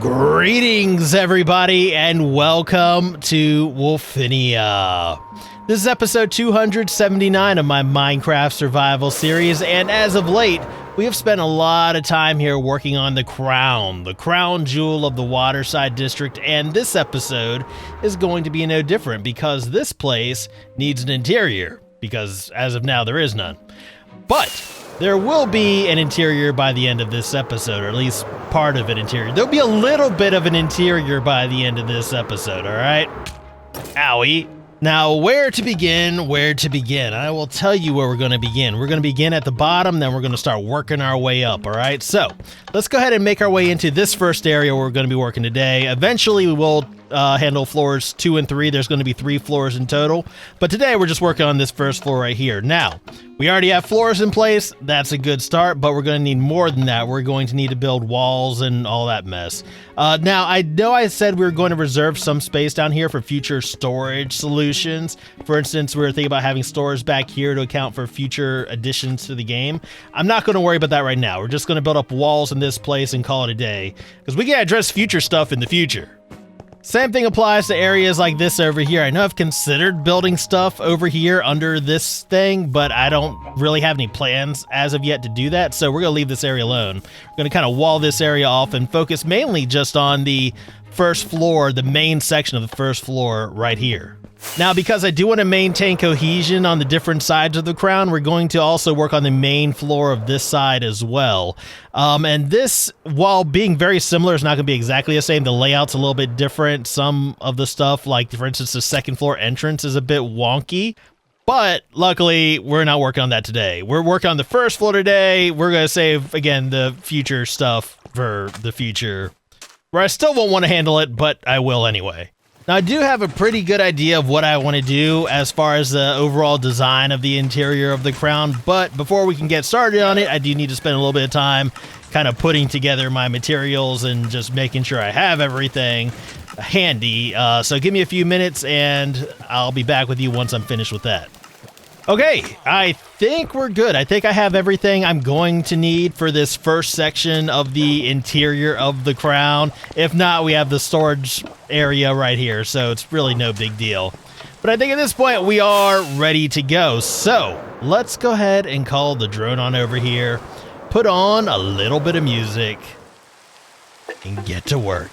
Greetings, everybody, and welcome to Wolfinia. This is episode 279 of my Minecraft survival series, and as of late, we have spent a lot of time here working on the crown jewel of the Waterside District, and this episode is going to be no different because this place needs an interior, because as of now, there is none. But there will be an interior by the end of this episode, or at least part of an interior. There'll be a little bit of an interior by the end of this episode, all right? Owie. Now, where to begin? I will tell you where we're going to begin. We're going to begin at the bottom, then we're going to start working our way up, all right? So, let's go ahead and make our way into this first area where we're going to be working today. Eventually, we will handle floors 2 and 3. There's going to be 3 floors in total. But today, we're just working on this first floor right here. Now, we already have floors in place. That's a good start, but we're going to need more than that. We're going to need to build walls and all that mess. Now, I know I said we were going to reserve some space down here for future storage solutions. For instance, we were thinking about having stores back here to account for future additions to the game. I'm not going to worry about that right now. We're just going to build up walls in this place and call it a day, because we can address future stuff in the future. Same thing applies to areas like this over here. I know I've considered building stuff over here under this thing, but I don't really have any plans as of yet to do that, so we're going to leave this area alone. We're going to kind of wall this area off and focus mainly just on the first floor, the main section of the first floor right here. Now, because I do want to maintain cohesion on the different sides of the crown, we're going to also work on the main floor of this side as well. And this, while being very similar, is not going to be exactly the same. The layout's a little bit different. Some of the stuff, like, for instance, the second floor entrance is a bit wonky. But luckily, we're not working on that today. We're working on the first floor today. We're going to save, again, the future stuff for the future, where I still won't want to handle it, but I will anyway. Now, I do have a pretty good idea of what I want to do as far as the overall design of the interior of the crown, but before we can get started on it, I do need to spend a little bit of time kind of putting together my materials and just making sure I have everything handy. So give me a few minutes and I'll be back with you once I'm finished with that. Okay, I think we're good. I think I have everything I'm going to need for this first section of the interior of the crown. If not, we have the storage area right here, so it's really no big deal. But I think at this point, we are ready to go. So, let's go ahead and call the drone on over here, put on a little bit of music, and get to work.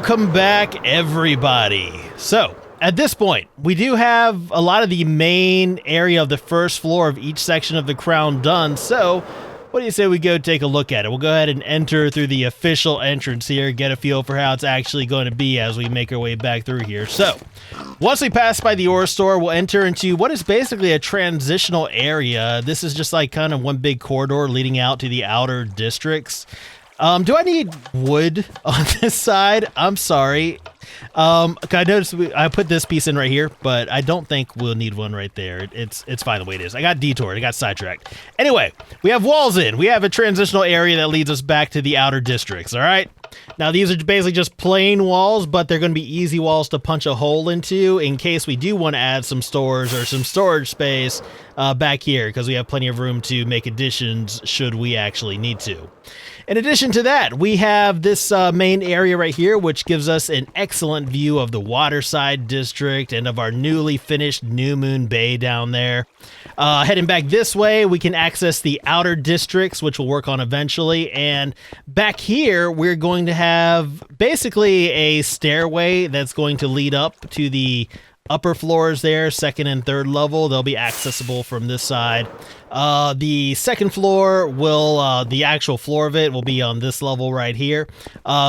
Welcome back, everybody. So, at this point, we do have a lot of the main area of the first floor of each section of the crown done, so what do you say we go take a look at it? We'll go ahead and enter through the official entrance here, get a feel for how it's actually going to be as we make our way back through here. So, once we pass by the ore store, we'll enter into what is basically a transitional area. This is just like kind of one big corridor leading out to the outer districts. Do I need wood on this side? I'm sorry. I noticed I put this piece in right here, but I don't think we'll need one right there. It's fine the way it is. I got detoured. I got sidetracked. Anyway, we have walls in. We have a transitional area that leads us back to the outer districts, all right? Now, these are basically just plain walls, but they're going to be easy walls to punch a hole into in case we do want to add some stores or some storage space back here, because we have plenty of room to make additions should we actually need to. In addition to that, we have this main area right here, which gives us an excellent view of the Waterside District and of our newly finished New Moon Bay down there. Heading back this way, we can access the outer districts, which we'll work on eventually. And back here, we're going to have basically a stairway that's going to lead up to the upper floors there, second and third level. They'll be accessible from this side. The second floor will, the actual floor of it will be on this level right here.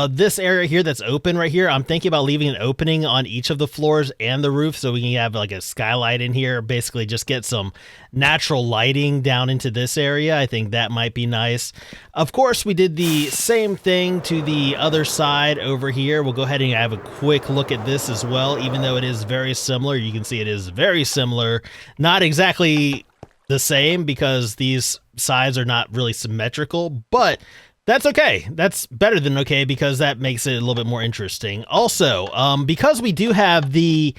This area here that's open right here, I'm thinking about leaving an opening on each of the floors and the roof so we can have like a skylight in here, basically just get some natural lighting down into this area. I think that might be nice. Of course, we did the same thing to the other side over here. We'll go ahead and have a quick look at this as well, even though it is very similar. You can see it is very similar. Not exactly the same because these sides are not really symmetrical, but that's okay. That's better than okay because that makes it a little bit more interesting. Also, because we do have the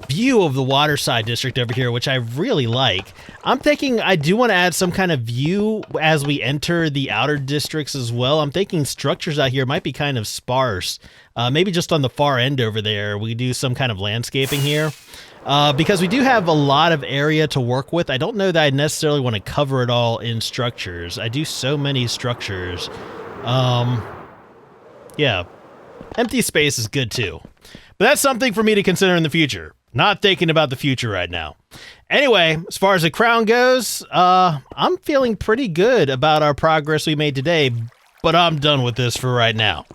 view of the Waterside District over here, which I really like, I'm thinking I do want to add some kind of view as we enter the outer districts as well. I'm thinking structures out here might be kind of sparse. Maybe just on the far end over there, we do some kind of landscaping here. Because we do have a lot of area to work with. I don't know that I necessarily want to cover it all in structures. I do so many structures. Yeah, empty space is good too. But that's something for me to consider in the future. Not thinking about the future right now. Anyway, as far as the crown goes, I'm feeling pretty good about our progress we made today, but I'm done with this for right now.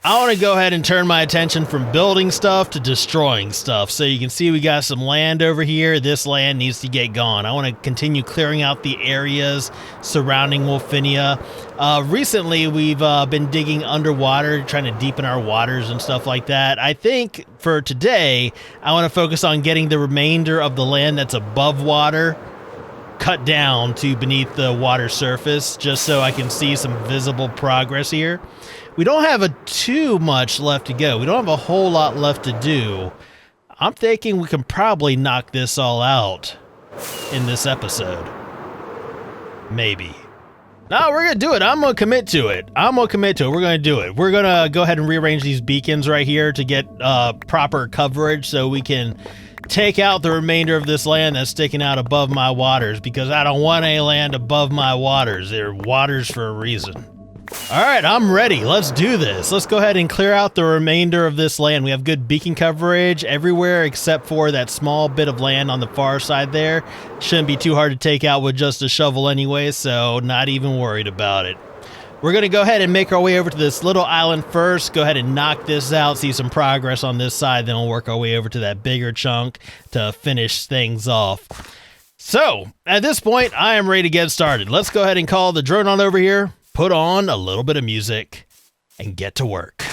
I want to go ahead and turn my attention from building stuff to destroying stuff. So you can see we got some land over here. This land needs to get gone. I want to continue clearing out the areas surrounding Wolfinia. Recently, we've been digging underwater, trying to deepen our waters and stuff like that. I think for today, I want to focus on getting the remainder of the land that's above water cut down to beneath the water surface, just so I can see some visible progress here. We don't have too much left to go. We don't have a whole lot left to do. I'm thinking we can probably knock this all out in this episode. Maybe. No, we're going to do it. I'm going to commit to it. We're going to do it. We're going to go ahead and rearrange these beacons right here to get proper coverage so we can take out the remainder of this land that's sticking out above my waters, because I don't want any land above my waters. They're waters for a reason. All right, I'm ready. Let's do this. Let's go ahead and clear out the remainder of this land. We have good beacon coverage everywhere except for that small bit of land on the far side there. Shouldn't be too hard to take out with just a shovel anyway, so not even worried about it. We're going to go ahead and make our way over to this little island first. Go ahead and knock this out, see some progress on this side, then we'll work our way over to that bigger chunk to finish things off. So, at this point, I am ready to get started. Let's go ahead and call the drone on over here, put on a little bit of music, and get to work.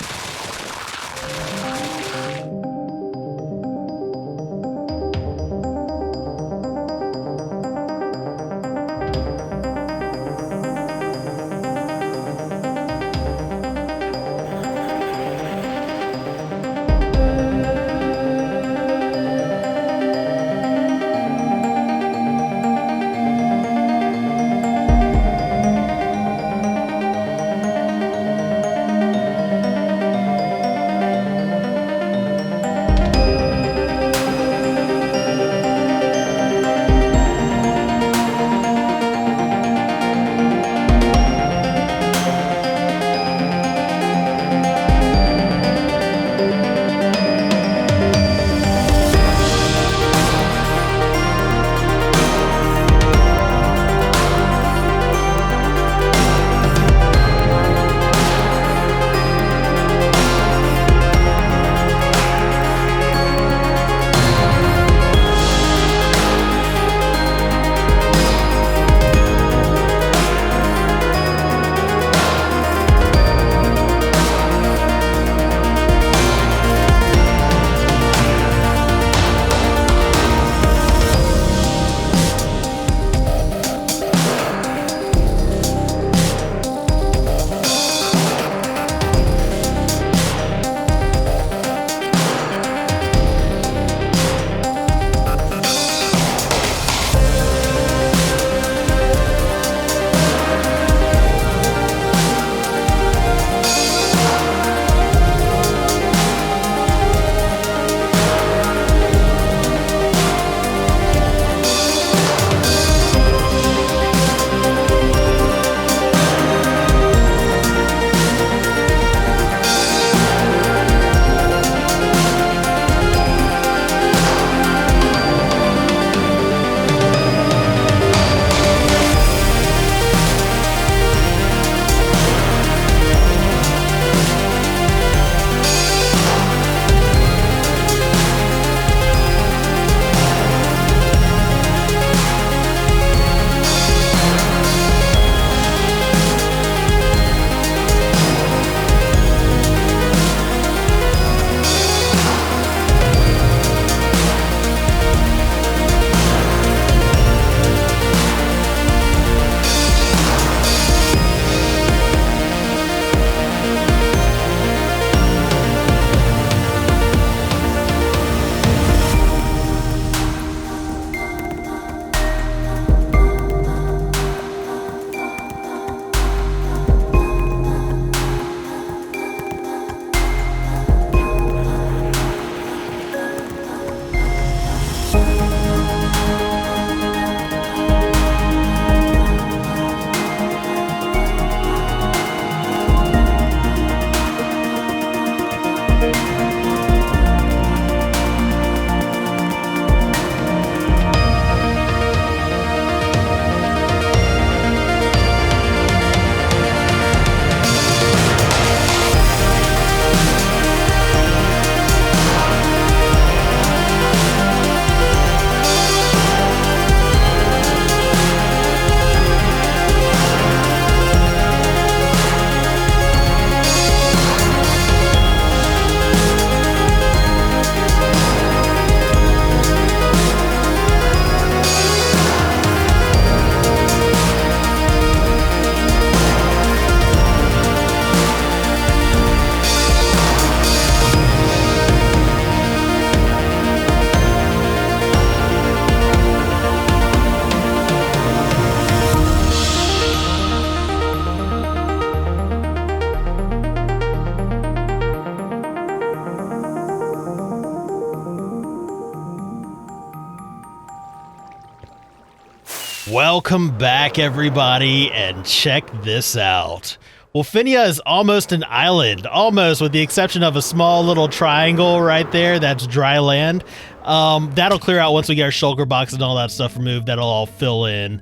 Welcome back, everybody, and check this out. Wolfinia is almost an island, almost, with the exception of a small little triangle right there. That's dry land. That'll clear out once we get our shulker box and all that stuff removed. That'll all fill in.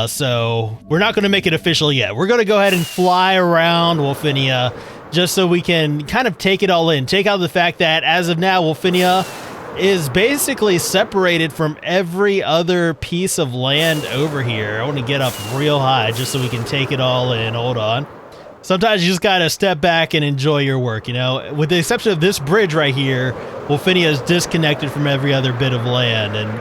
So we're not going to make it official yet. We're going to go ahead and fly around Wolfinia just so we can kind of take it all in. Take out the fact that, as of now, Wolfinia is basically separated from every other piece of land over here. I want to get up real high just so we can take it all in. Hold on. Sometimes you just gotta step back and enjoy your work, you know? With the exception of this bridge right here, Wolfinia is disconnected from every other bit of land, and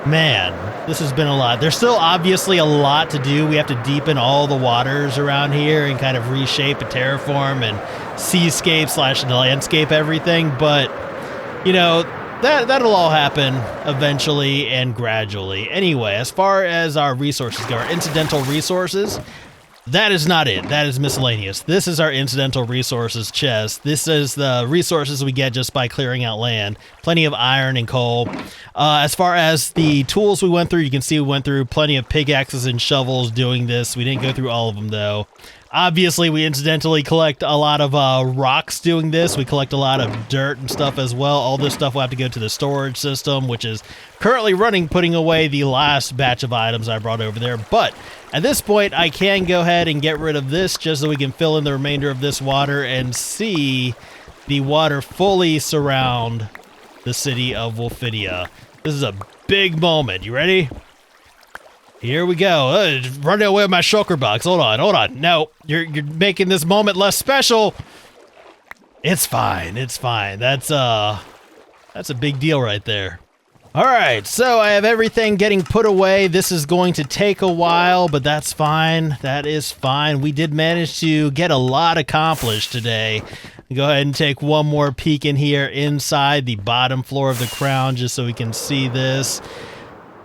man, this has been a lot. There's still obviously a lot to do. We have to deepen all the waters around here and kind of reshape and terraform and seascape / landscape everything, but you know, that'll all happen eventually and gradually. Anyway, as far as our resources go, our incidental resources, that is not it. That is miscellaneous. This is our incidental resources chest. This is the resources we get just by clearing out land. Plenty of iron and coal. As far as the tools we went through, you can see we went through plenty of pickaxes and shovels doing this. We didn't go through all of them, though. Obviously, we incidentally collect a lot of rocks doing this. We collect a lot of dirt and stuff as well. All this stuff will have to go to the storage system, which is currently running, putting away the last batch of items I brought over there. But at this point, I can go ahead and get rid of this just so we can fill in the remainder of this water and see the water fully surround the city of Wolfinia. This is a big moment. You ready? Here we go. Running away with my shulker box. Hold on. No, you're making this moment less special. It's fine. It's fine. That's a big deal right there. All right, so I have everything getting put away. This is going to take a while, but that's fine. That is fine. We did manage to get a lot accomplished today. Go ahead and take one more peek in here inside the bottom floor of the crown just so we can see this.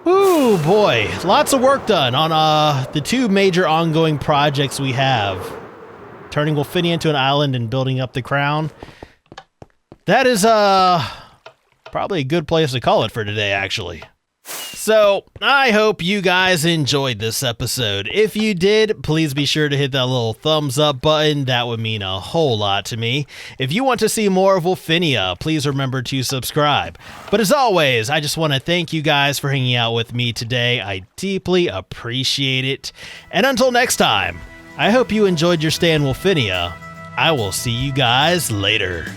Ooh, boy, lots of work done on the two major ongoing projects we have. Turning Wolfinia into an island and building up the crown. That is probably a good place to call it for today, actually. So, I hope you guys enjoyed this episode. If you did, please be sure to hit that little thumbs up button. That would mean a whole lot to me. If you want to see more of Wolfinia, please remember to subscribe. But as always, I just want to thank you guys for hanging out with me today. I deeply appreciate it. And until next time, I hope you enjoyed your stay in Wolfinia. I will see you guys later.